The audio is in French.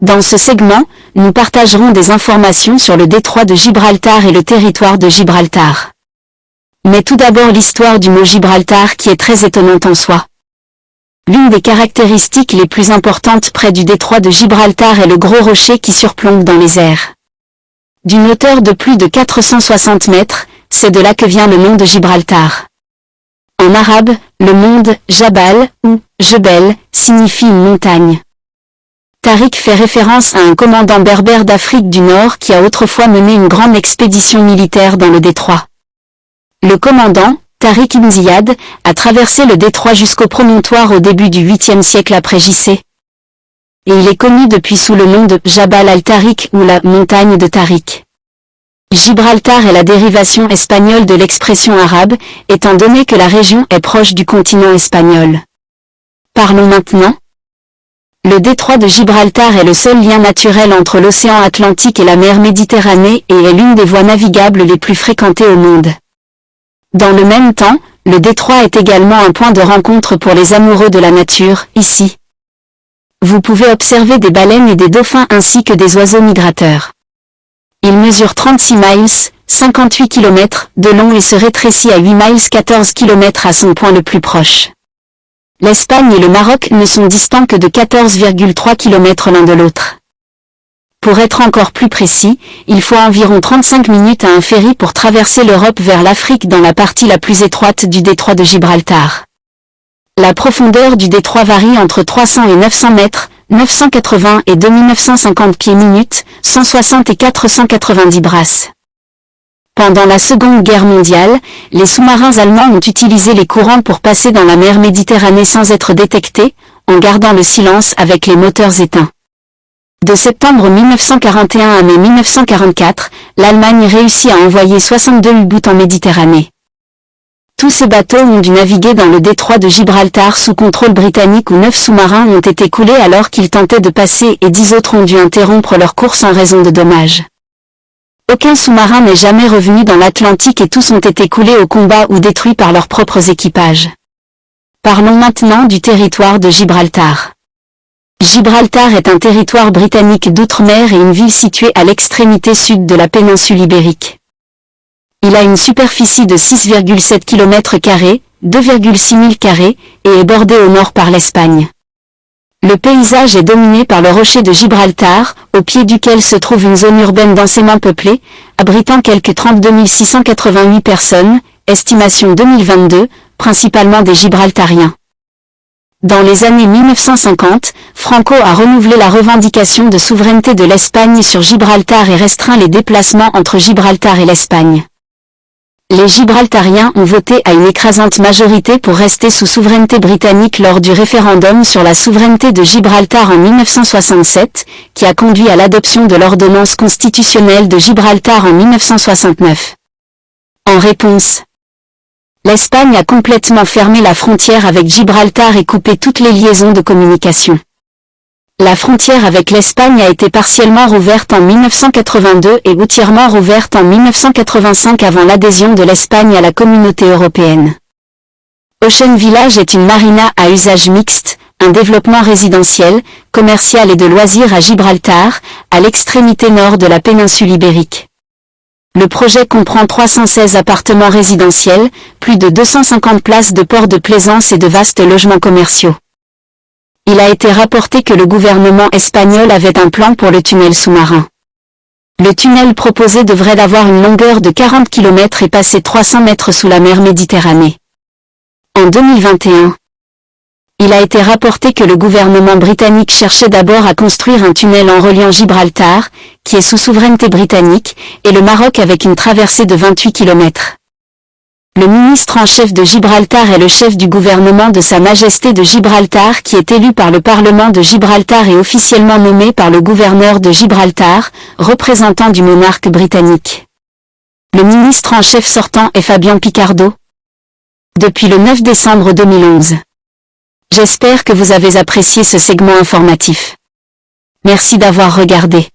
Dans ce segment, nous partagerons des informations sur le détroit de Gibraltar et le territoire de Gibraltar. Mais tout d'abord l'histoire du mot Gibraltar qui est très étonnante en soi. L'une des caractéristiques les plus importantes près du détroit de Gibraltar est le gros rocher qui surplombe dans les airs. D'une hauteur de plus de 460 mètres, c'est de là que vient le nom de Gibraltar. En arabe, le monde, Jabal, ou Jebel, signifie une montagne. Tariq fait référence à un commandant berbère d'Afrique du Nord qui a autrefois mené une grande expédition militaire dans le détroit. Le commandant, Tariq ibn Ziyad, a traversé le détroit jusqu'au promontoire au début du 8e siècle après JC. Et il est connu depuis sous le nom de Jabal al-Tariq ou la montagne de Tariq. Gibraltar est la dérivation espagnole de l'expression arabe, étant donné que la région est proche du continent espagnol. Parlons maintenant. Le détroit de Gibraltar est le seul lien naturel entre l'océan Atlantique et la mer Méditerranée et est l'une des voies navigables les plus fréquentées au monde. Dans le même temps, le détroit est également un point de rencontre pour les amoureux de la nature, ici. Vous pouvez observer des baleines et des dauphins ainsi que des oiseaux migrateurs. Il mesure 36 miles, 58 km, de long et se rétrécit à 8 miles 14 km à son point le plus proche. L'Espagne et le Maroc ne sont distants que de 14,3 km l'un de l'autre. Pour être encore plus précis, il faut environ 35 minutes à un ferry pour traverser l'Europe vers l'Afrique dans la partie la plus étroite du détroit de Gibraltar. La profondeur du détroit varie entre 300 et 900 mètres, 980 et 2950 pieds minutes, 160 et 490 brasses. Pendant la Seconde Guerre mondiale, les sous-marins allemands ont utilisé les courants pour passer dans la mer Méditerranée sans être détectés, en gardant le silence avec les moteurs éteints. De septembre 1941 à mai 1944, l'Allemagne réussit à envoyer 62 U-boots en Méditerranée. Tous ces bateaux ont dû naviguer dans le détroit de Gibraltar sous contrôle britannique où 9 sous-marins ont été coulés alors qu'ils tentaient de passer et 10 autres ont dû interrompre leur course en raison de dommages. Aucun sous-marin n'est jamais revenu dans l'Atlantique et tous ont été coulés au combat ou détruits par leurs propres équipages. Parlons maintenant du territoire de Gibraltar. Gibraltar est un territoire britannique d'outre-mer et une ville située à l'extrémité sud de la péninsule ibérique. Il a une superficie de 6,7 km², 2,6 000 km², et est bordé au nord par l'Espagne. Le paysage est dominé par le rocher de Gibraltar, au pied duquel se trouve une zone urbaine densément peuplée, abritant quelques 32 688 personnes, estimation 2022, principalement des Gibraltariens. Dans les années 1950, Franco a renouvelé la revendication de souveraineté de l'Espagne sur Gibraltar et restreint les déplacements entre Gibraltar et l'Espagne. Les Gibraltariens ont voté à une écrasante majorité pour rester sous souveraineté britannique lors du référendum sur la souveraineté de Gibraltar en 1967, qui a conduit à l'adoption de l'ordonnance constitutionnelle de Gibraltar en 1969. En réponse, l'Espagne a complètement fermé la frontière avec Gibraltar et coupé toutes les liaisons de communication. La frontière avec l'Espagne a été partiellement rouverte en 1982 et entièrement rouverte en 1985 avant l'adhésion de l'Espagne à la communauté européenne. Ocean Village est une marina à usage mixte, un développement résidentiel, commercial et de loisirs à Gibraltar, à l'extrémité nord de la péninsule ibérique. Le projet comprend 316 appartements résidentiels, plus de 250 places de port de plaisance et de vastes logements commerciaux. Il a été rapporté que le gouvernement espagnol avait un plan pour le tunnel sous-marin. Le tunnel proposé devrait avoir une longueur de 40 km et passer 300 mètres sous la mer Méditerranée. En 2021, il a été rapporté que le gouvernement britannique cherchait d'abord à construire un tunnel en reliant Gibraltar, qui est sous souveraineté britannique, et le Maroc avec une traversée de 28 km. Le ministre en chef de Gibraltar est le chef du gouvernement de Sa Majesté de Gibraltar qui est élu par le Parlement de Gibraltar et officiellement nommé par le gouverneur de Gibraltar, représentant du monarque britannique. Le ministre en chef sortant est Fabian Picardo. Depuis le 9 décembre 2011. J'espère que vous avez apprécié ce segment informatif. Merci d'avoir regardé.